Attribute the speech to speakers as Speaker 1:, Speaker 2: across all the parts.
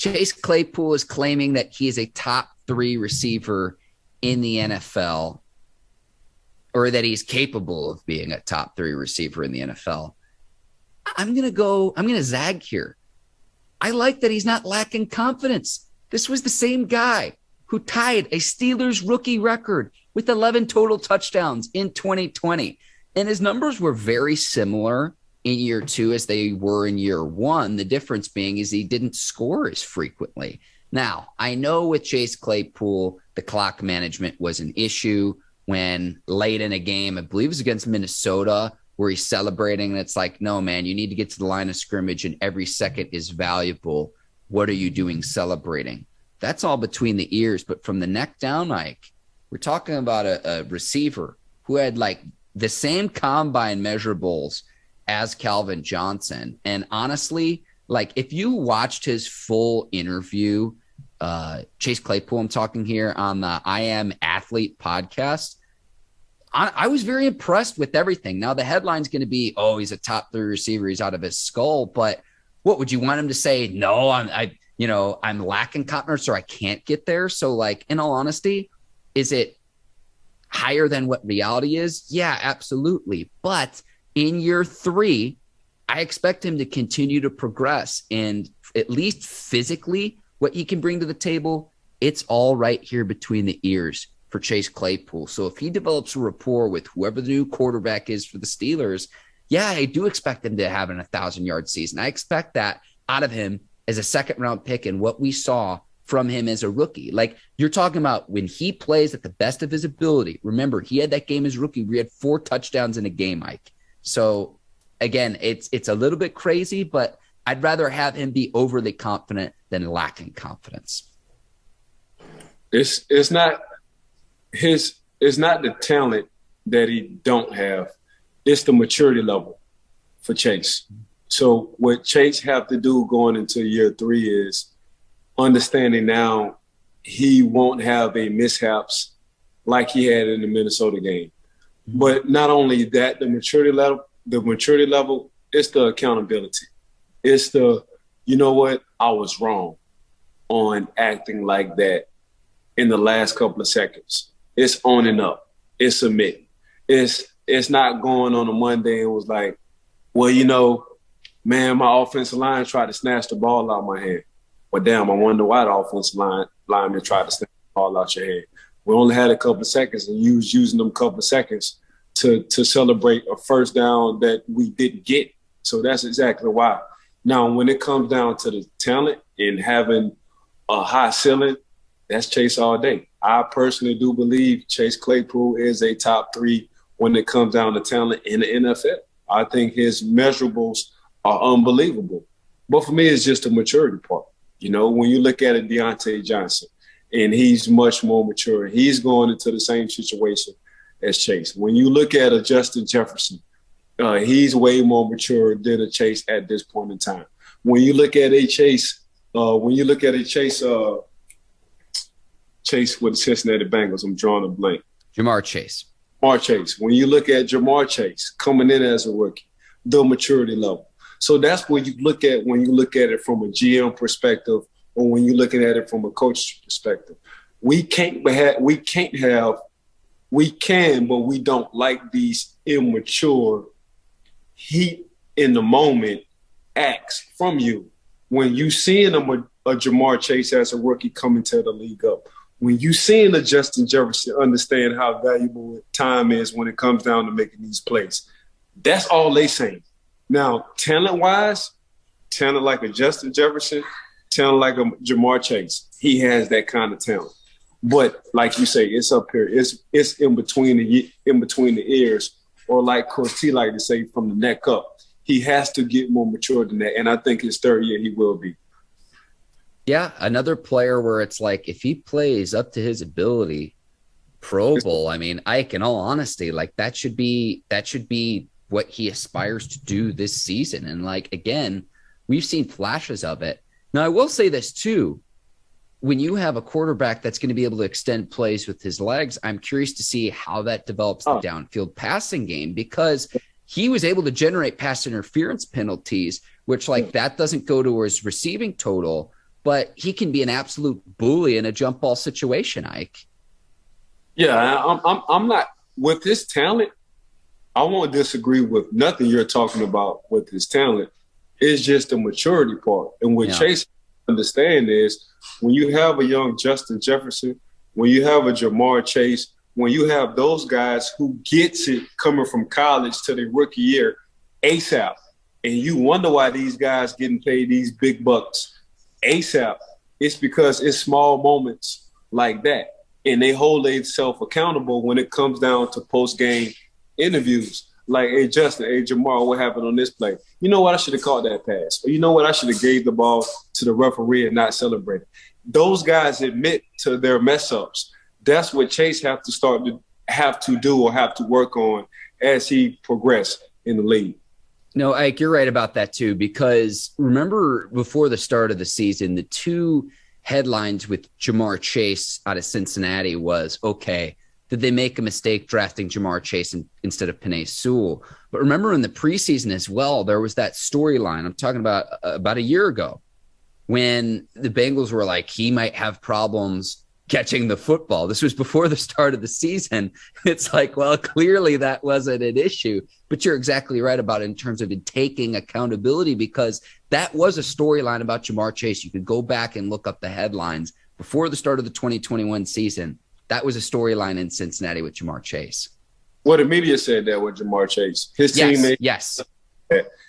Speaker 1: Chase Claypool is claiming that he is a top 3 receiver in the NFL, or that he's capable of being a top 3 receiver in the NFL. I'm going to zag here. I like that he's not lacking confidence. This was the same guy who tied a Steelers rookie record with 11 total touchdowns in 2020. And his numbers were very similar in year 2 as they were in year 1. The difference being is he didn't score as frequently. Now, I know with Chase Claypool, the clock management was an issue when late in a game, I Bleav it was against Minnesota, where he's celebrating. And it's like, no, man, you need to get to the line of scrimmage and every second is valuable. What are you doing celebrating? That's all between the ears. But from the neck down, Ike, we're talking about a receiver who had like the same combine measurables as Calvin Johnson. And honestly, like if you watched his full interview, Chase Claypool, I'm talking here on the I Am Athlete podcast, I was very impressed with everything. Now the headline's going to be, oh, he's a top 3 receiver. He's out of his skull. But what would you want him to say? No, I'm lacking confidence, or I can't get there. So like, in all honesty, is it higher than what reality is? Yeah, absolutely. But in year 3, I expect him to continue to progress, and at least physically what he can bring to the table, it's all right here between the ears for Chase Claypool. So if he develops a rapport with whoever the new quarterback is for the Steelers, yeah, I do expect him to have an 1,000-yard season. I expect that out of him as a second-round pick, and what we saw from him as a rookie. Like you're talking about when he plays at the best of his ability. Remember, he had that game as rookie where he had 4 touchdowns in a game, Mike. So again, it's a little bit crazy, but I'd rather have him be overly confident than lacking confidence.
Speaker 2: It's not the talent that he don't have. It's the maturity level for Chase. So what Chase have to do going into year 3 is understanding now he won't have a mishaps like he had in the Minnesota game. But not only that, the maturity level, it's the accountability. It's the, you know what, I was wrong on acting like that in the last couple of seconds. It's owning up. It's admitting. It's not going on a Monday and was like, well, you know, man, my offensive line tried to snatch the ball out of my hand. Well, damn, I wonder why the offensive lineman tried to snatch the ball out your hand. We only had a couple of seconds, and you was using them couple of seconds to celebrate a first down that we didn't get. So that's exactly why. Now, when it comes down to the talent and having a high ceiling, that's Chase all day. I personally do Bleav Chase Claypool is a top 3 when it comes down to talent in the NFL. I think his measurables are unbelievable. But for me, it's just a maturity part. You know, when you look at it, Deontay Johnson, and he's much more mature. He's going into the same situation as Chase. When you look at a Justin Jefferson, he's way more mature than a Chase at this point in time. When you look at a Chase, Chase with the Cincinnati Bengals, I'm drawing a blank.
Speaker 1: Jamar Chase.
Speaker 2: When you look at Jamar Chase coming in as a rookie, the maturity level. So that's what you look at when you look at it from a GM perspective, or when you're looking at it from a coach perspective. We can, but we don't like these immature heat in the moment acts from you. When you seeing a Jamar Chase as a rookie coming to the league up, when you seeing a Justin Jefferson understand how valuable time is when it comes down to making these plays, that's all they saying. Now, talent-wise, talent like a Justin Jefferson, talent like a Jamar Chase, he has that kind of talent. But like you say, it's up here. It's in between the ears, or like Coach T like to say, from the neck up. He has to get more mature than that, and I think his 3rd year he will be.
Speaker 1: Yeah, another player where it's like if he plays up to his ability, Pro Bowl. I mean, Ike, in all honesty, like that should be what he aspires to do this season. And like again, we've seen flashes of it. Now, I will say this too. When you have a quarterback that's going to be able to extend plays with his legs, I'm curious to see how that develops the downfield passing game, because he was able to generate pass interference penalties, which like that doesn't go to his receiving total, but he can be an absolute bully in a jump ball situation, Ike.
Speaker 2: Yeah, I'm not with his talent. I won't disagree with nothing you're talking about with his talent. It's just the maturity part. And what Chase understand is when you have a young Justin Jefferson, when you have a Jamar Chase, when you have those guys who gets it coming from college to their rookie year ASAP, and you wonder why these guys getting paid these big bucks ASAP, it's because it's small moments like that. And they hold themselves accountable when it comes down to post-game interviews. Like, hey, Justin, hey, Jamar, what happened on this play? You know what? I should have caught that pass. Or you know what? I should have gave the ball to the referee and not celebrated. Those guys admit to their mess-ups. That's what Chase have to work on as he progresses in the league.
Speaker 1: No, Ike, you're right about that too, because remember before the start of the season, the two headlines with Jamar Chase out of Cincinnati was, okay, did they make a mistake drafting Jamar Chase instead of Penei Sewell? But remember in the preseason as well, there was that storyline. I'm talking about a year ago when the Bengals were like, he might have problems catching the football. This was before the start of the season. It's like, well, clearly that wasn't an issue, but you're exactly right about it in terms of it taking accountability, because that was a storyline about Jamar Chase. You could go back and look up the headlines before the start of the 2021 season. That was a storyline in Cincinnati with Jamar Chase.
Speaker 2: Well, the media said that with Jamar Chase. His teammates.
Speaker 1: Yes.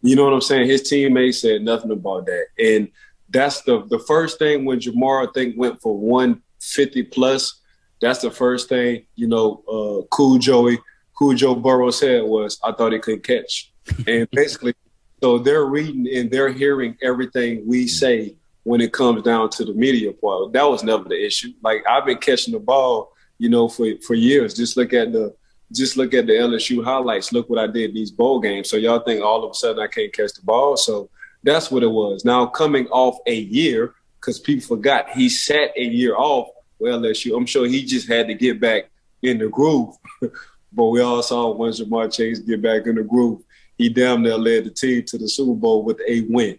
Speaker 2: You know what I'm saying? His teammates said nothing about that. And that's the first thing when Jamar, I think, went for 150 plus. That's the first thing, Cool Joe Burrow said was, I thought he couldn't catch. And basically, so they're reading and they're hearing everything we say when it comes down to the media part. That was never the issue. Like, I've been catching the ball, for years. Just look at the LSU highlights. Look what I did these bowl games. So y'all think all of a sudden I can't catch the ball? So that's what it was. Now, coming off a year, because people forgot he sat a year off with LSU. I'm sure he just had to get back in the groove. But we all saw once Jamar Chase get back in the groove, he damn near led the team to the Super Bowl with a win.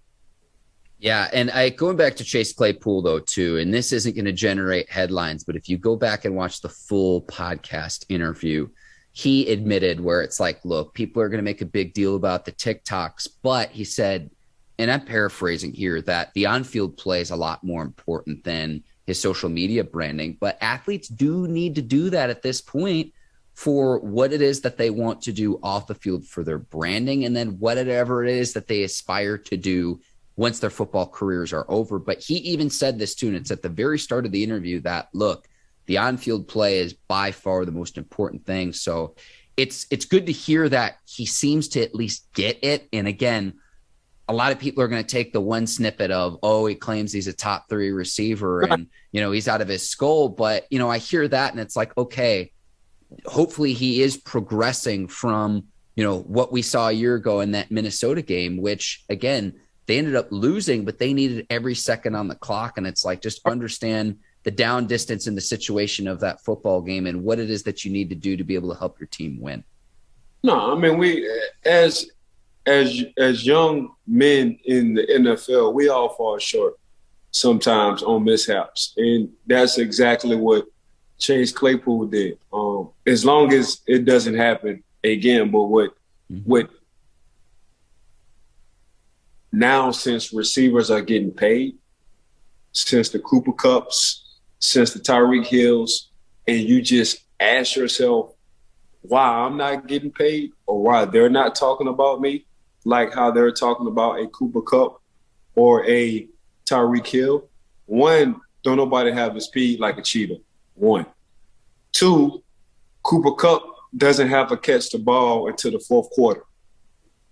Speaker 1: Yeah, and going back to Chase Claypool, though, too, and this isn't going to generate headlines, but if you go back and watch the full podcast interview, he admitted where it's like, look, people are going to make a big deal about the TikToks, but he said, and I'm paraphrasing here, that the on-field play is a lot more important than his social media branding, but athletes do need to do that at this point for what it is that they want to do off the field for their branding, and then whatever it is that they aspire to do once their football careers are over. But he even said this too, and it's at the very start of the interview, that, look, the on-field play is by far the most important thing. So it's good to hear that he seems to at least get it. And again, a lot of people are going to take the one snippet of, oh, he claims he's a top 3 receiver and, he's out of his skull. But, I hear that and it's like, okay, hopefully he is progressing from, what we saw a year ago in that Minnesota game, which again, they ended up losing, but they needed every second on the clock. And it's like, just understand the down distance in the situation of that football game and what it is that you need to do to be able to help your team win.
Speaker 2: No, I mean, we, as young men in the NFL, we all fall short sometimes on mishaps. And that's exactly what Chase Claypool did. As long as it doesn't happen again, but what now, since receivers are getting paid, since the Cooper Kupps, since the Tyreek Hills, and you just ask yourself why I'm not getting paid or why they're not talking about me like how they're talking about a Cooper Kupp or a Tyreek Hill. One, don't nobody have the speed like a cheetah. One. Two, Cooper Kupp doesn't have to catch the ball until the fourth quarter.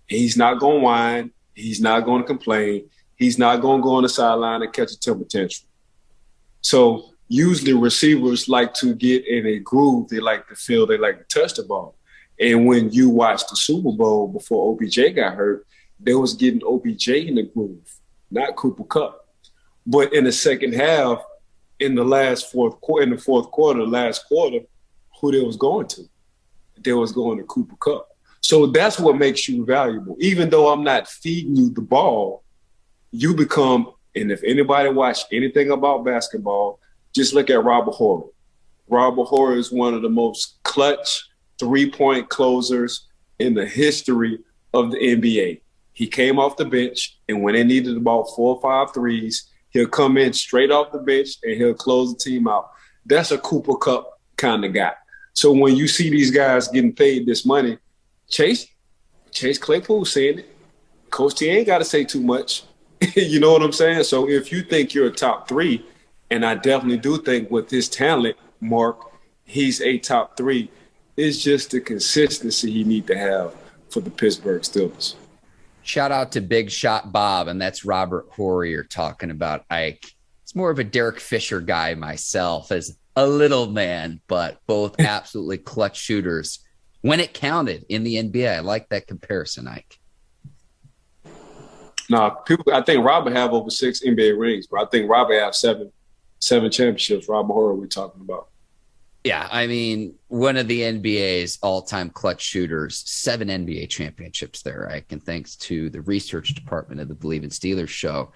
Speaker 2: He's not going to whine. He's not going to complain. He's not going to go on the sideline and catch a temper tantrum. So usually receivers like to get in a groove. They like to feel, they like to touch the ball. And when you watch the Super Bowl before OBJ got hurt, they was getting OBJ in the groove, not Cooper Kupp. But in the second half, in the fourth quarter, last quarter, who they was going to? They was going to Cooper Kupp. So that's what makes you valuable. Even though I'm not feeding you the ball, you become And if anybody watched anything about basketball, just look at Robert Horry. Robert Horry is one of the most clutch three-point closers in the history of the NBA. He came off the bench, and when they needed about 4 or 5 threes, he'll come in straight off the bench and he'll close the team out. That's a Cooper Cup kind of guy. So when you see these guys getting paid this money, Chase Claypool saying it. Coach T ain't got to say too much. You know what I'm saying? So if you think you're a top 3, and I definitely do think with his talent, Mark, he's a top 3. It's just the consistency he need to have for the Pittsburgh Steelers.
Speaker 1: Shout out to Big Shot Bob, and that's Robert Horry you're talking about, Ike. It's more of a Derek Fisher guy myself as a little man, but both absolutely clutch shooters when it counted in the NBA. I like that comparison, Ike.
Speaker 2: No, I think Robert have over 6 NBA rings, but I think Robert have 7 championships. Robert Horry we're talking about.
Speaker 1: Yeah, I mean, one of the NBA's all-time clutch shooters, 7 NBA championships there, Ike, and thanks to the research department of the Bleav in Steelers show.